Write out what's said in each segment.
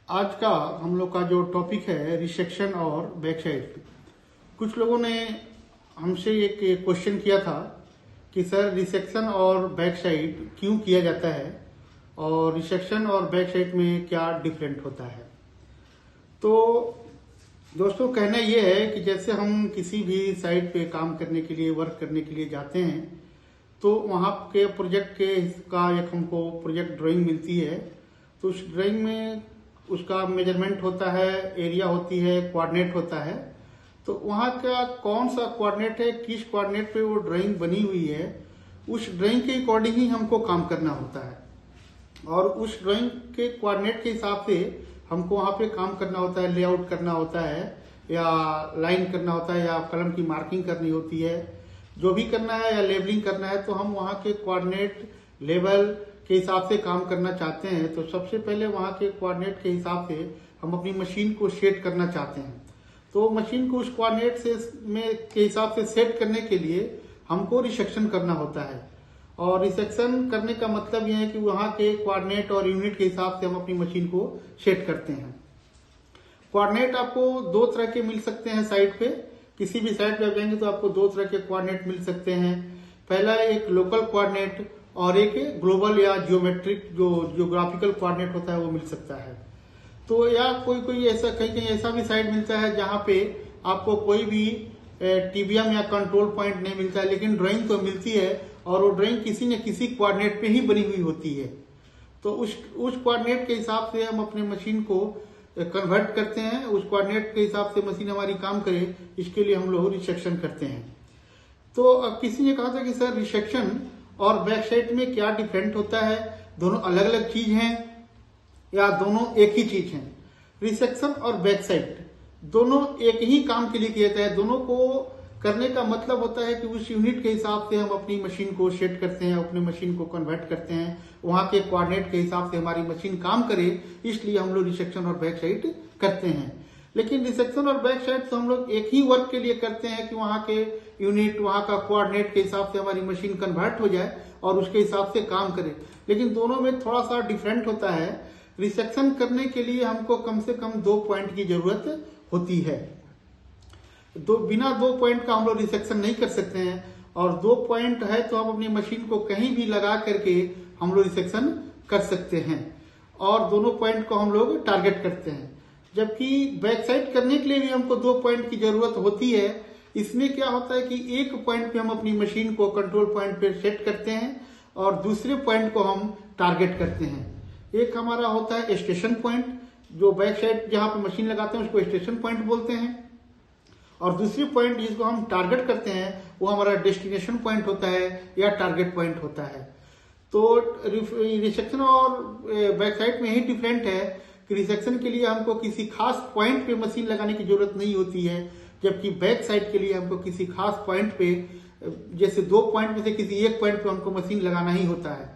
आज का हम लोग का जो टॉपिक है रिसेक्शन और बैक साइड। कुछ लोगों ने हमसे एक क्वेश्चन किया था कि सर रिसेक्शन और बैक साइड क्यों किया जाता है और रिसेक्शन और बैक साइड में क्या डिफरेंट होता है। तो दोस्तों कहना यह है कि जैसे हम किसी भी साइट पे काम करने के लिए वर्क करने के लिए जाते हैं तो वहाँ के प्रोजेक्ट के का एक हमको प्रोजेक्ट ड्राइंग मिलती है। तो उस ड्राइंग में उसका मेजरमेंट होता है, एरिया होती है, कोऑर्डिनेट होता है। तो वहाँ का कौन सा कोऑर्डिनेट है, किस कोऑर्डिनेट पे वो ड्राइंग बनी हुई है, उस ड्राइंग के अकॉर्डिंग ही हमको काम करना होता है और उस ड्राइंग के कोऑर्डिनेट के हिसाब से हमको वहाँ पे काम करना होता है, लेआउट करना होता है या लाइन करना होता है या कलम की मार्किंग करनी होती है, जो भी करना है या लेबलिंग करना है। तो हम वहाँ के कोऑर्डिनेट लेवल के हिसाब से काम करना चाहते हैं तो सबसे पहले वहाँ के कोऑर्डिनेट के हिसाब से हम अपनी मशीन को सेट करना चाहते हैं। तो मशीन को उस कोऑर्डिनेट से के हिसाब से सेट करने के लिए हमको रिसेक्शन करना होता है। और रिसेक्शन करने का मतलब यह है कि वहाँ के कोऑर्डिनेट और यूनिट के हिसाब से हम अपनी मशीन को सेट करते हैं। कोऑर्डिनेट आपको दो तरह के मिल सकते हैं साइट पे। किसी भी साइट पे आप जाएंगे तो आपको दो तरह के कोऑर्डिनेट मिल सकते हैं। पहला एक लोकल कोऑर्डिनेट और एक ग्लोबल या जियोमेट्रिक जो जियोग्राफिकल कोऑर्डिनेट होता है वो मिल सकता है। तो या कोई ऐसा कहीं ऐसा भी साइट मिलता है जहाँ पे आपको कोई भी टीबीएम या कंट्रोल पॉइंट नहीं मिलता है, लेकिन ड्राइंग तो मिलती है और वो ड्राइंग किसी न किसी कोऑर्डिनेट पे ही बनी हुई होती है। तो उस कोऑर्डिनेट के हिसाब से हम अपने मशीन को कन्वर्ट करते हैं। उस कोऑर्डिनेट के हिसाब से मशीन हमारी काम करे, इसके लिए हम लोग रिसेक्शन करते हैं। तो अब किसी ने कहा था कि सर रिसेक्शन और बैक साइड में क्या डिफरेंट होता है, दोनों अलग अलग चीज हैं या दोनों एक ही चीज हैं। रिसेक्शन और बैक साइड दोनों एक ही काम के लिए किया जाता है। दोनों को करने का मतलब होता है कि उस यूनिट के हिसाब से हम अपनी मशीन को सेट करते हैं, अपनी मशीन को कन्वर्ट करते हैं, वहां के कोऑर्डिनेट के हिसाब से हमारी मशीन काम करे, इसलिए हम लोग रिसेक्शन और बैक साइड करते हैं। लेकिन रिसेक्शन और बैक साइड तो हम लोग एक ही वर्क के लिए करते हैं कि वहां के यूनिट, वहां का कोऑर्डिनेट के हिसाब से हमारी मशीन कन्वर्ट हो जाए और उसके हिसाब से काम करे। लेकिन दोनों में थोड़ा सा डिफरेंट होता है। रिसेक्शन करने के लिए हमको कम से कम 2 पॉइंट की जरूरत होती है। बिना 2 पॉइंट का हम लोग रिसेक्शन नहीं कर सकते हैं और 2 पॉइंट है तो हम अपनी मशीन को कहीं भी लगा करके हम लोग रिसेक्शन कर सकते हैं और दोनों पॉइंट को हम लोग टारगेट करते हैं। जबकि बैक साइड करने के लिए भी हमको 2 पॉइंट की जरूरत होती है। इसमें क्या होता है कि एक पॉइंट पे हम अपनी मशीन को कंट्रोल पॉइंट पे सेट करते हैं और दूसरे पॉइंट को हम टारगेट करते हैं। एक हमारा होता है स्टेशन पॉइंट, जो बैक साइड जहां पे मशीन लगाते हैं उसको स्टेशन पॉइंट बोलते हैं, और दूसरी पॉइंट जिसको हम टारगेट करते हैं वो हमारा डेस्टिनेशन पॉइंट होता है या टारगेट पॉइंट होता है। तो रिसेक्शन और बैक साइड में ही डिफरेंट है कि रिसेक्शन के लिए हमको किसी खास पॉइंट पे मशीन लगाने की जरूरत नहीं होती है, जबकि बैक साइड के लिए हमको किसी खास पॉइंट पे, जैसे 2 पॉइंट में से किसी एक पॉइंट पे हमको मशीन लगाना ही होता है।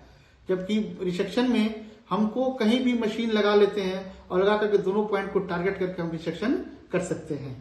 जबकि रिसेक्शन में हमको कहीं भी मशीन लगा लेते हैं और लगा करके दोनों पॉइंट को टारगेट करके हम रिसेक्शन कर सकते हैं।